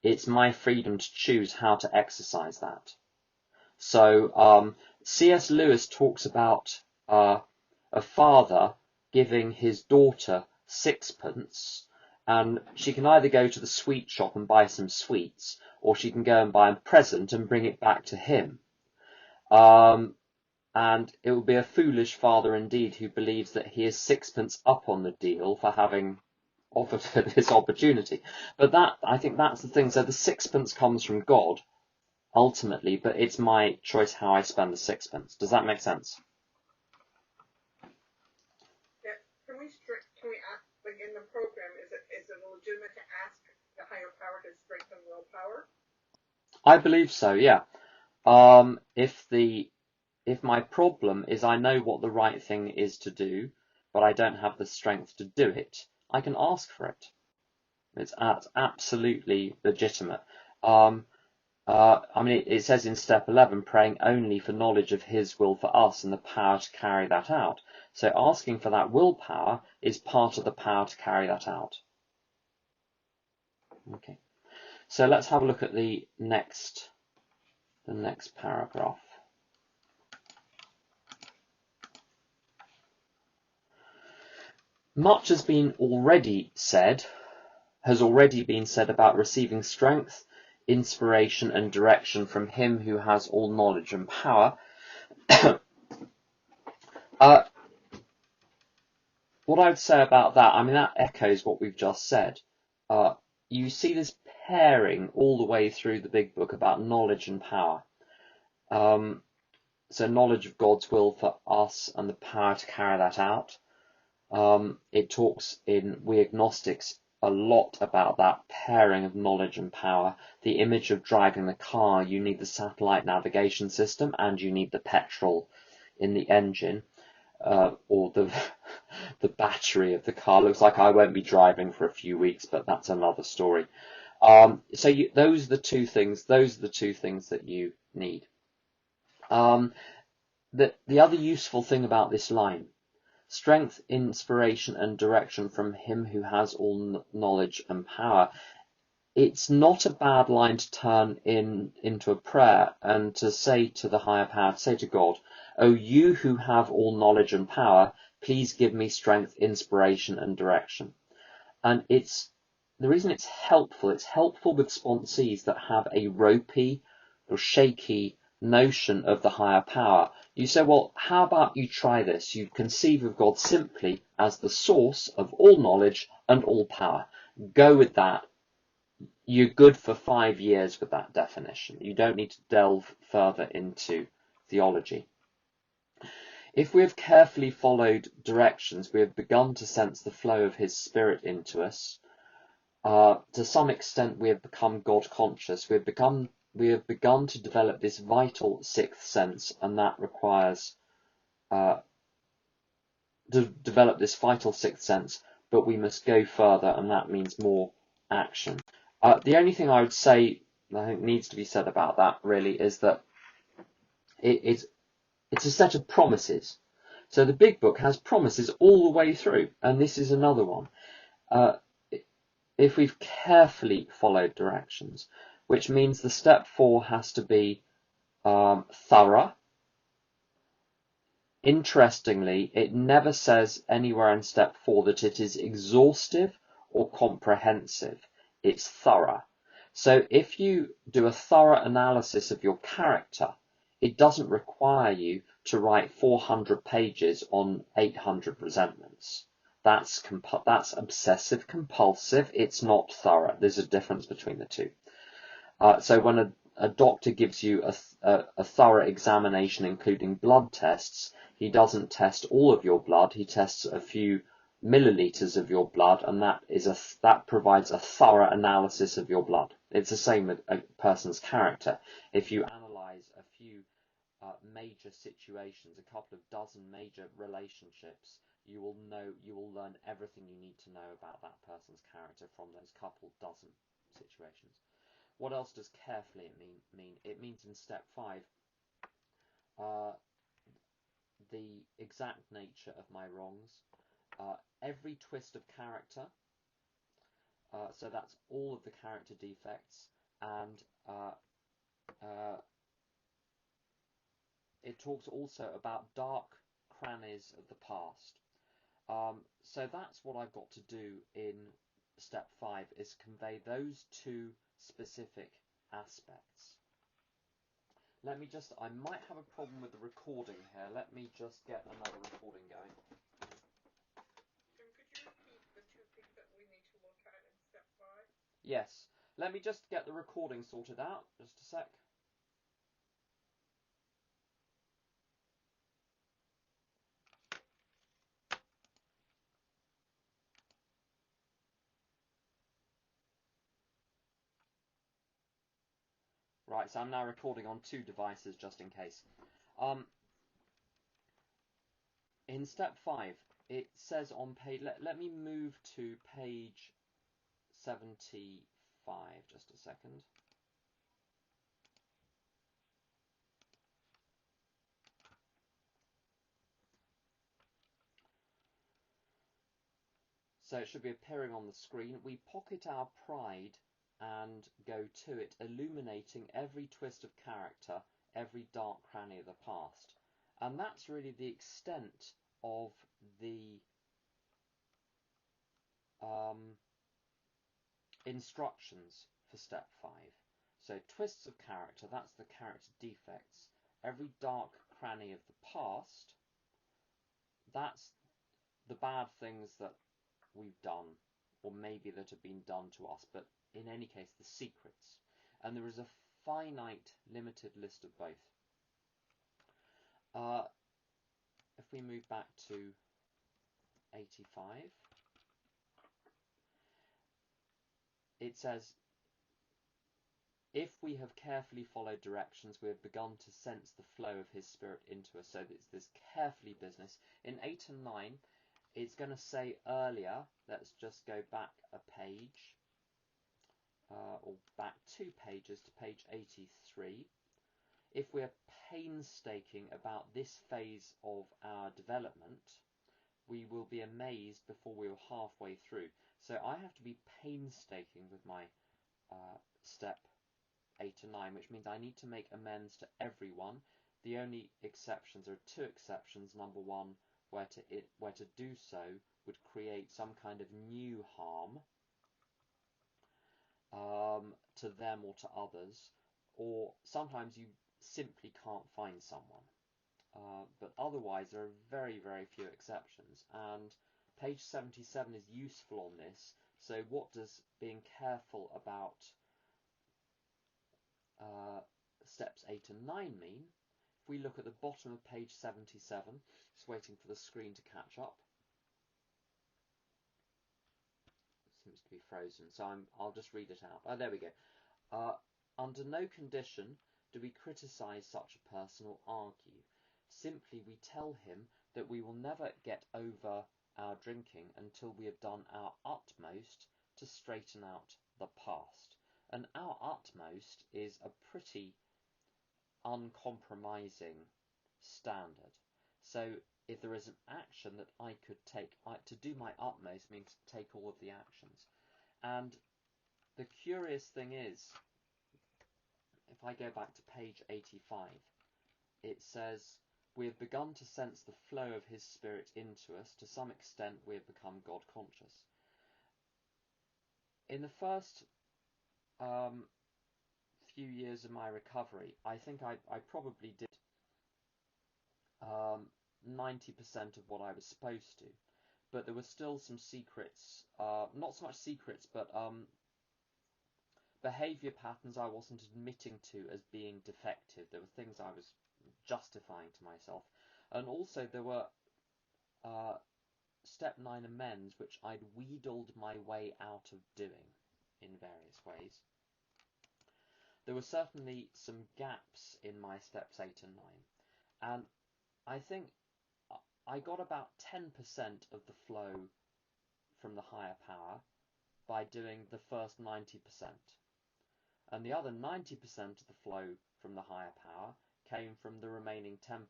it's my freedom to choose how to exercise that. So C.S. Lewis talks about a father giving his daughter sixpence, and she can either go to the sweet shop and buy some sweets, or she can go and buy a present and bring it back to him. And it will be a foolish father indeed who believes that he is sixpence up on the deal for having offered her this opportunity. But that, I think that's the thing. So the sixpence comes from God, ultimately, but it's my choice how I spend the sixpence. Does that make sense? Yeah. Can we ask, like in the program, is it legitimate to ask the higher power to strengthen willpower? I believe so, yeah. If my problem is I know what the right thing is to do, but I don't have the strength to do it, I can ask for it. It's absolutely legitimate. I mean, it says in step 11, praying only for knowledge of His will for us and the power to carry that out. So asking for that willpower is part of the power to carry that out. Okay. So let's have a look at the next paragraph. Much has already been said about receiving strength, inspiration, and direction from Him who has all knowledge and power. What I would say about that, I mean, that echoes what we've just said. You see this pairing all the way through the big book about knowledge and power. So knowledge of God's will for us and the power to carry that out. It talks in We Agnostics a lot about that pairing of knowledge and power. The image of driving the car, you need the satellite navigation system and you need the petrol in the engine, or the battery of the car. Looks like I won't be driving for a few weeks, but that's another story. So those are the two things. Those are the two things that you need. The other useful thing about this line, strength, inspiration, and direction from Him who has all knowledge and power. It's not a bad line to turn into a prayer and to say to the higher power, to say to God, "Oh, you who have all knowledge and power, please give me strength, inspiration, and direction." And the reason it's helpful with sponsees that have a ropey or shaky notion of the higher power. You say, well, how about you try this? You conceive of God simply as the source of all knowledge and all power. Go with that. You're good for 5 years with that definition. You don't need to delve further into theology. If we have carefully followed directions, we have begun to sense the flow of His Spirit into us. To some extent, we have become God conscious. We have begun to develop this vital sixth sense, and that requires to develop this vital sixth sense, but we must go further, and that means more action. The only thing I would say, I think needs to be said about that really, is that it's a set of promises. So the big book has promises all the way through, and this is another one. If we've carefully followed directions, which means the step 4 has to be thorough. Interestingly, it never says anywhere in step 4 that it is exhaustive or comprehensive. It's thorough. So if you do a thorough analysis of your character, it doesn't require you to write 400 pages on 800 resentments. That's obsessive compulsive. It's not thorough. There's a difference between the two. So when a doctor gives you a thorough examination, including blood tests, he doesn't test all of your blood. He tests a few milliliters of your blood, and that provides a thorough analysis of your blood. It's the same with a person's character. If you analyze a few major situations, a couple of dozen major relationships, you will learn everything you need to know about that person's character from those couple dozen situations. What else does carefully mean? It means in step 5, the exact nature of my wrongs, every twist of character, so that's all of the character defects, and it talks also about dark crannies of the past. So that's what I've got to do in step 5, is convey those two specific aspects. I might have a problem with the recording here. Let me just get another recording going. Jim, could you repeat the two things that we need to look at in step 5? Yes. Let me just get the recording sorted out. Just a sec. Right, so I'm now recording on 2 devices just in case. In step 5, it says on page, let me move to page 75, just a second. So it should be appearing on the screen. We pocket our pride and go to it, illuminating every twist of character, every dark cranny of the past. And that's really the extent of the instructions for step 5. So twists of character, that's the character defects. Every dark cranny of the past, that's the bad things that we've done, or maybe that have been done to us, but in any case, the secrets. And there is a finite, limited list of both. If we move back to 85, it says, if we have carefully followed directions, we have begun to sense the flow of his spirit into us. So it's this carefully business. In 8 and 9, it's going to say earlier, let's just go back a page, or back 2 pages to page 83. If we're painstaking about this phase of our development, we will be amazed before we are halfway through. So I have to be painstaking with my step 8 and 9, which means I need to make amends to everyone. The only exceptions are 2 exceptions. Number 1, where to do so would create some kind of new harm to them or to others, or sometimes you simply can't find someone. But otherwise there are very, very few exceptions, and page 77 is useful on this. So what does being careful about steps 8 and 9 mean? If we look at the bottom of page 77, just waiting for the screen to catch up. It seems to be frozen, so I'll just read it out. Oh, there we go. Under no condition do we criticise such a person or argue. Simply we tell him that we will never get over our drinking until we have done our utmost to straighten out the past. And our utmost is a pretty uncompromising standard. So if there is an action that I could take, to do my utmost means to take all of the actions. And the curious thing is, if I go back to page 85, it says, we have begun to sense the flow of his spirit into us. To some extent, we have become God conscious. In the first few years of my recovery, I think I probably did 90% of what I was supposed to. But there were still some secrets, not so much secrets, but behaviour patterns I wasn't admitting to as being defective. There were things I was justifying to myself. And also there were step 9 amends which I'd wheedled my way out of doing in various ways. There were certainly some gaps in my steps 8 and 9. And I think I got about 10% of the flow from the higher power by doing the first 90%. And the other 90% of the flow from the higher power came from the remaining 10%.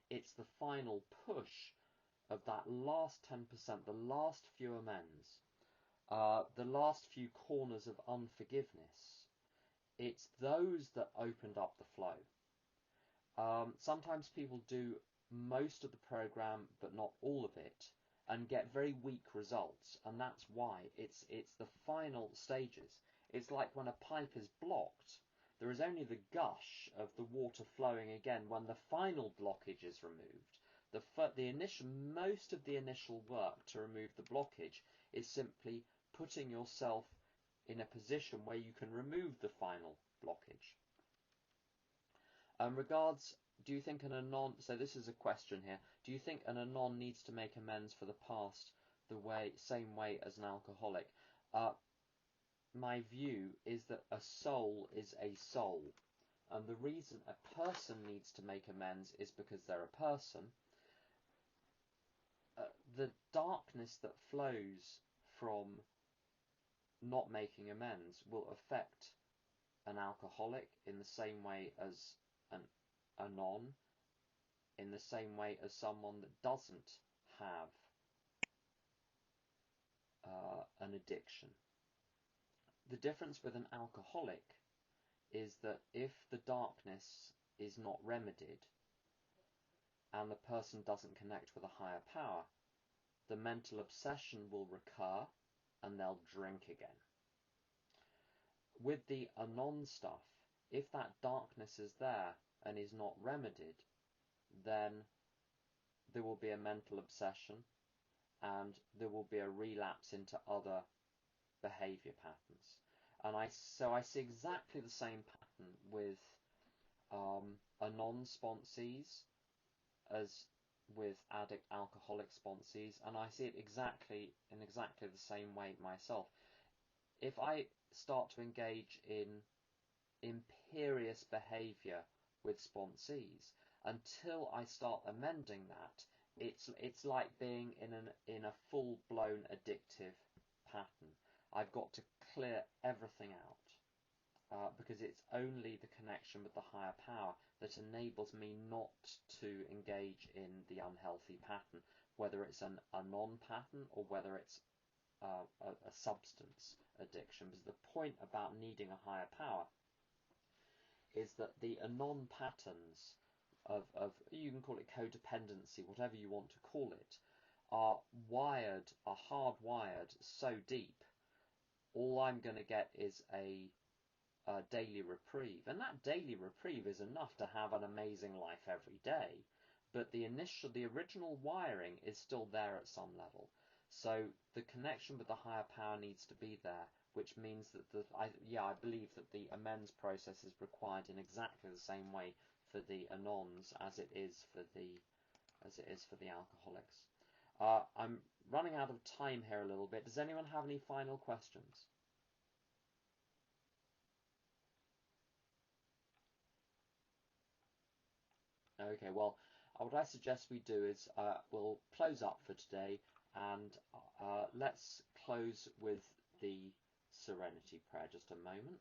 It's the final push of that last 10%, the last few amends, the last few corners of unforgiveness. It's those that opened up the flow. Sometimes people do most of the program but not all of it and get very weak results, and that's why it's the final stages. It's like when a pipe is blocked, there is only the gush of the water flowing again when the final blockage is removed. Most of the initial work to remove the blockage is simply putting yourself in a position where you can remove the final blockage. Do you think an Anon, so this is a question here, do you think an Anon needs to make amends for the past the same way as an alcoholic? My view is that a soul is a soul, and the reason a person needs to make amends is because they're a person. The darkness that flows from not making amends will affect an alcoholic in the same way as an Anon, in the same way as someone that doesn't have an addiction. The difference with an alcoholic is that if the darkness is not remedied and the person doesn't connect with a higher power, the mental obsession will recur and they'll drink again. With the Anon stuff, if that darkness is there and is not remedied, then there will be a mental obsession and there will be a relapse into other behaviour patterns. And so I see exactly the same pattern with Anon sponsees as with addict alcoholic sponsees, and I see it in exactly the same way myself. If I start to engage in imperious behaviour with sponsees, until I start amending that, it's like being in a full-blown addictive pattern. I've got to clear everything out because it's only the connection with the higher power that enables me not to engage in the unhealthy pattern, whether it's an Anon pattern or whether it's a substance addiction. Because the point about needing a higher power is that the Anon patterns of you can call it codependency, whatever you want to call it, are hardwired so deep. All I'm going to get is a daily reprieve, and that daily reprieve is enough to have an amazing life every day. But the original wiring is still there at some level. So the connection with the higher power needs to be there, which means that I believe that the amends process is required in exactly the same way for the Anons as it is for the alcoholics. I'm running out of time here a little bit. Does anyone have any final questions? Okay, well, what I suggest we do is we'll close up for today, and let's close with the Serenity Prayer. Just a moment.